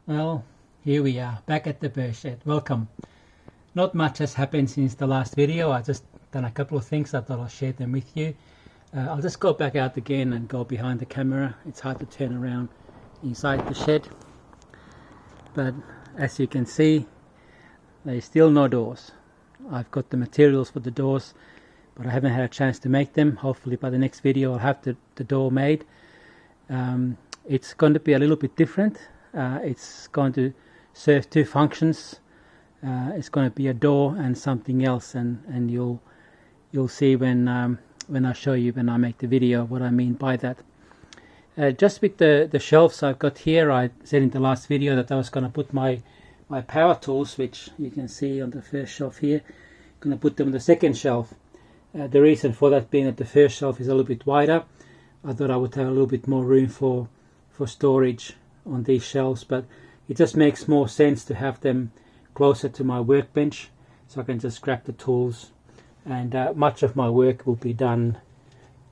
Well, here we are, back at the Burr shed. Welcome. Not much has happened since the last video. I just done a couple of things. I thought I'll share them with you. I'll just go back out again and go behind the camera. It's hard to turn around inside the shed. But as you can see, there's still no doors. I've got the materials for the doors, but I haven't had a chance to make them. Hopefully by the next video I'll have the door made. It's going to be a little bit different. It's going to serve two functions. It's going to be a door and something else, and you'll see when I show you, when I make the video, what I mean by that. Just with the shelves I've got here, I said in the last video that I was going to put my power tools, which you can see on the first shelf here, going to put them on the second shelf. The reason for that being that the first shelf is a little bit wider. I thought I would have a little bit more room for storage on these shelves, but it just makes more sense to have them closer to my workbench, so I can just grab the tools, and much of my work will be done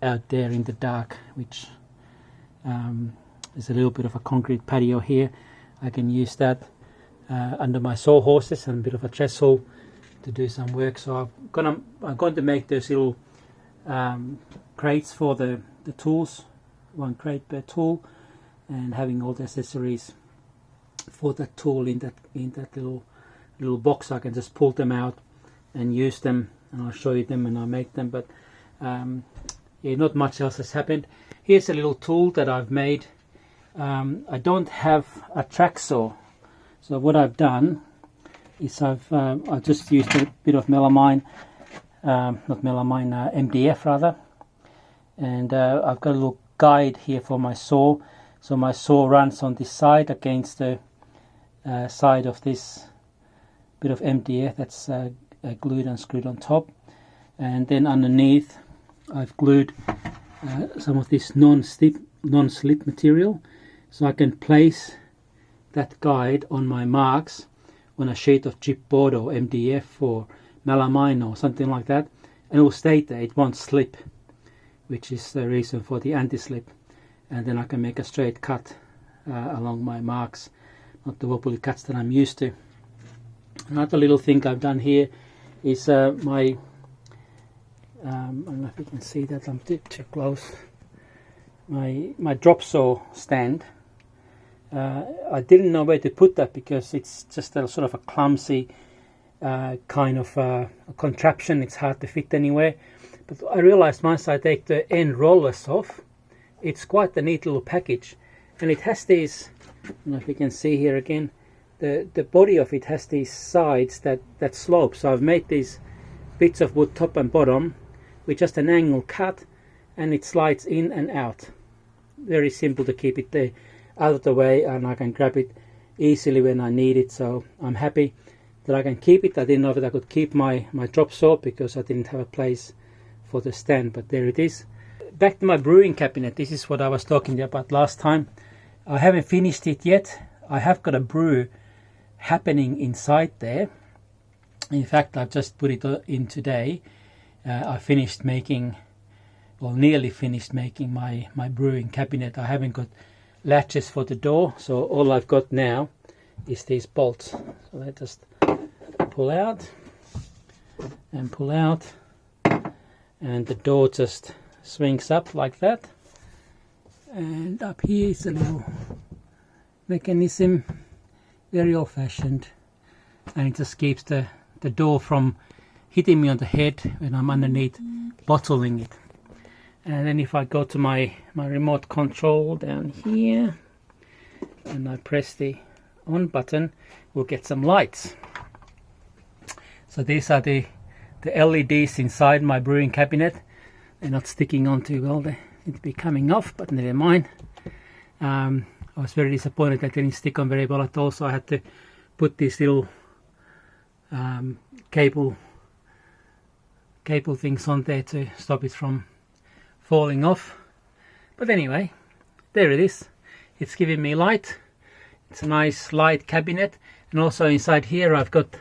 out there in the dark, which there's a little bit of a concrete patio here. I can use that under my sawhorses and a bit of a trestle to do some work. So I'm going to make those little crates for the tools, one crate per tool, and having all the accessories for that tool in that little box. I can just pull them out and use them, and I'll show you them when I make them. But yeah, not much else has happened. Here's a little tool that I've made. I don't have a track saw, so what I've done is I've just used a bit of melamine, MDF rather, and I've got a little guide here for my saw. So my saw runs on this side against the side of this bit of MDF that's glued and screwed on top, and then underneath I've glued some of this non-slip material, so I can place that guide on my marks on a sheet of chipboard or MDF or melamine or something like that, and it will stay there. It won't slip, which is the reason for the anti-slip. And then I can make a straight cut along my marks, not the wobbly cuts that I'm used to. Another little thing I've done here is I don't know if you can see that, I'm too close. My drop saw stand. I didn't know where to put that because it's just a sort of a clumsy kind of a contraption. It's hard to fit anywhere. But I realized once I take the end rollers off, it's quite a neat little package, and it has these, I don't know if you can see here again, the body of it has these sides that slope. So I've made these bits of wood top and bottom with just an angle cut, and it slides in and out. Very simple to keep it there out of the way, and I can grab it easily when I need it. So I'm happy that I can keep it. I didn't know that I could keep my drop saw because I didn't have a place for the stand, but there it is. Back to my brewing cabinet. This is what I was talking about last time. I haven't finished it yet. I have got a brew happening inside there. In fact, I've just put it in today. I finished making, well, nearly finished making my brewing cabinet. I haven't got latches for the door, so all I've got now is these bolts. So they just pull out and pull out, and the door just swings up like that, and up here is a little mechanism, very old-fashioned, and it just keeps the door from hitting me on the head when I'm underneath bottling it. And then if I go to my remote control down here and I press the on button, we'll get some lights. So these are the LEDs inside my brewing cabinet. They're not sticking on too well, they need to be coming off, but never mind. I was very disappointed that they didn't stick on very well at all, so I had to put these little cable things on there to stop it from falling off. But anyway, there it is. It's giving me light. It's a nice light cabinet, and also inside here I've got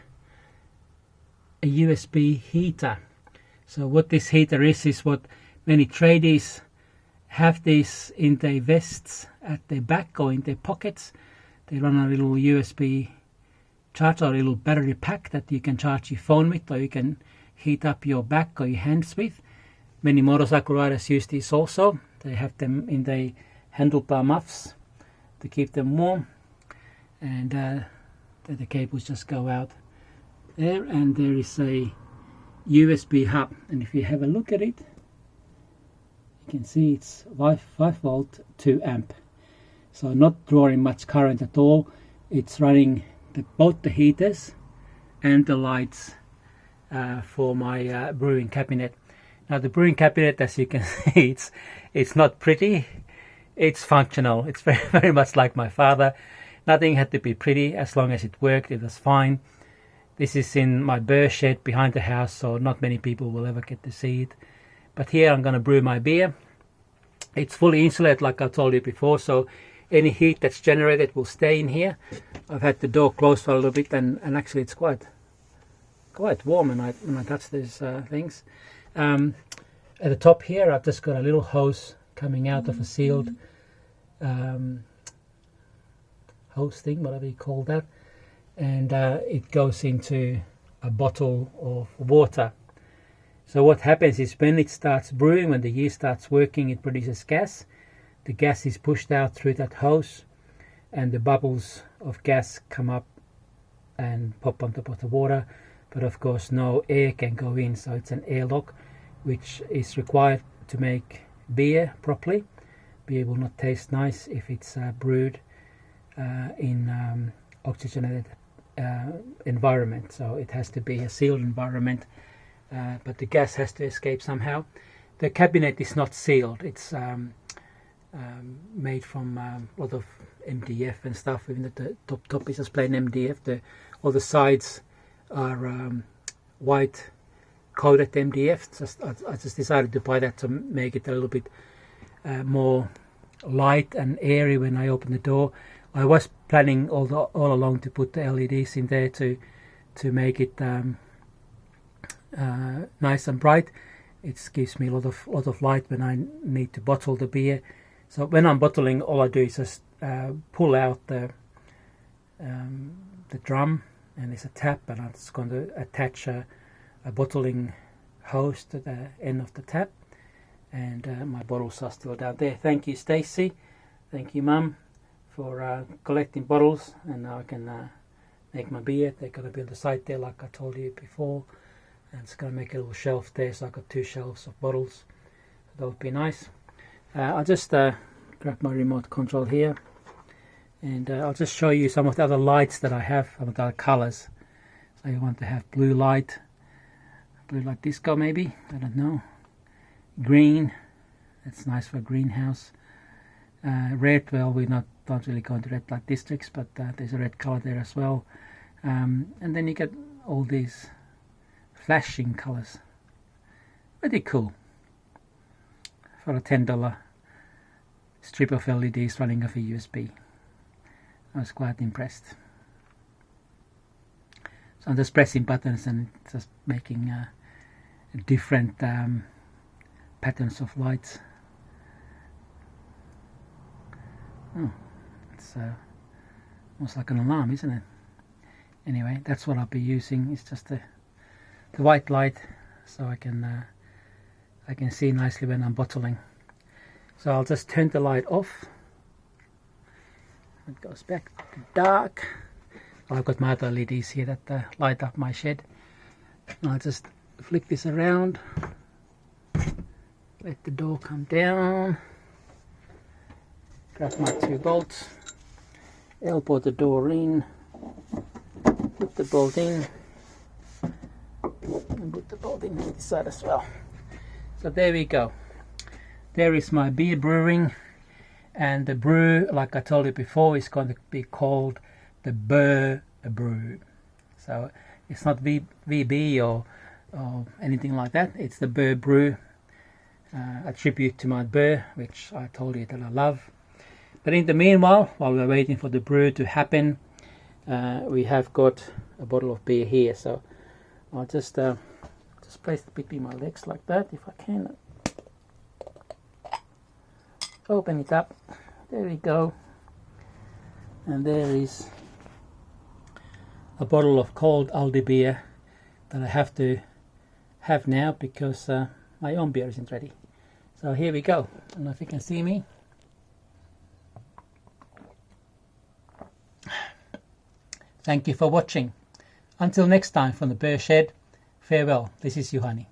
a USB heater. So what this heater is what many tradies have these in their vests at their back or in their pockets. They run a little USB charger, a little battery pack that you can charge your phone with, or you can heat up your back or your hands with. Many motorcycle riders use these also. They have them in the handlebar muffs to keep them warm, and the cables just go out there, and there is a USB hub, and if you have a look at it, you can see it's 5 volt 2 amp, so not drawing much current at all. It's running both the heaters and the lights for my brewing cabinet. Now the brewing cabinet, as you can see, it's not pretty, it's functional. It's very, very much like my father. Nothing had to be pretty. As long as it worked, it was fine. This is in my Burr shed behind the house, so not many people will ever get to see it. But here I'm going to brew my beer. It's fully insulated, like I told you before, so any heat that's generated will stay in here. I've had the door closed for a little bit, and actually it's quite warm when I touch these things. At the top here, I've just got a little hose coming out of a sealed hose thing, whatever you call that, and it goes into a bottle of water. So what happens is when it starts brewing, when the yeast starts working, it produces gas. The gas is pushed out through that hose, and the bubbles of gas come up and pop on top of the water, but of course no air can go in, so it's an airlock, which is required to make beer properly. Beer will not taste nice if it's brewed in oxygenated environment, so it has to be a sealed environment, but the gas has to escape somehow. The cabinet is not sealed. It's made from a lot of MDF and stuff. Even the top is just plain MDF. All the sides are white coated MDF. I just decided to buy that to make it a little bit more light and airy when I open the door. I was planning all along to put the LEDs in there to make it nice and bright. It gives me a lot of light when I need to bottle the beer. So when I'm bottling, all I do is just pull out the drum, and there's a tap, and I'm just going to attach a bottling hose to the end of the tap, and my bottles are still down there. Thank you, Stacy. Thank you, Mum, for collecting bottles, and now I can make my beer. They're going to build a site there, like I told you before, and it's going to make a little shelf there, so I've got 2 shelves of bottles. That would be nice. I'll just grab my remote control here, and I'll just show you some of the other lights that I have, some of the other colors. So you want to have blue light disco maybe, I don't know. Green, that's nice for a greenhouse. Red, well, we're don't really go into red light districts, but there's a red color there as well. And then you get all these flashing colors. Pretty cool. For a $10 strip of LEDs running off a USB. I was quite impressed. So I'm just pressing buttons and just making different patterns of lights. Oh, it's almost like an alarm, isn't it? Anyway, that's what I'll be using. It's just the white light, so I can see nicely when I'm bottling. So I'll just turn the light off. It goes back to dark. I've got my other LEDs here that light up my shed. I'll just flip this around, let the door come down, grab my 2 bolts, elbow the door in, put the bolt in, and put the bolt in this side as well. So there we go. There is my beer brewing, and the brew, like I told you before, is going to be called the Burr brew. So it's not VB or anything like that. It's the Burr brew, a tribute to my Burr, which I told you that I love. But in the meanwhile, while we're waiting for the brew to happen, we have got a bottle of beer here. So I'll just place it between my legs like that, if I can. Open it up. There we go. And there is a bottle of cold Aldi beer that I have to have now because my own beer isn't ready. So here we go. I don't know if you can see me. Thank you for watching. Until next time from the Burr Shed, farewell. This is Juhani.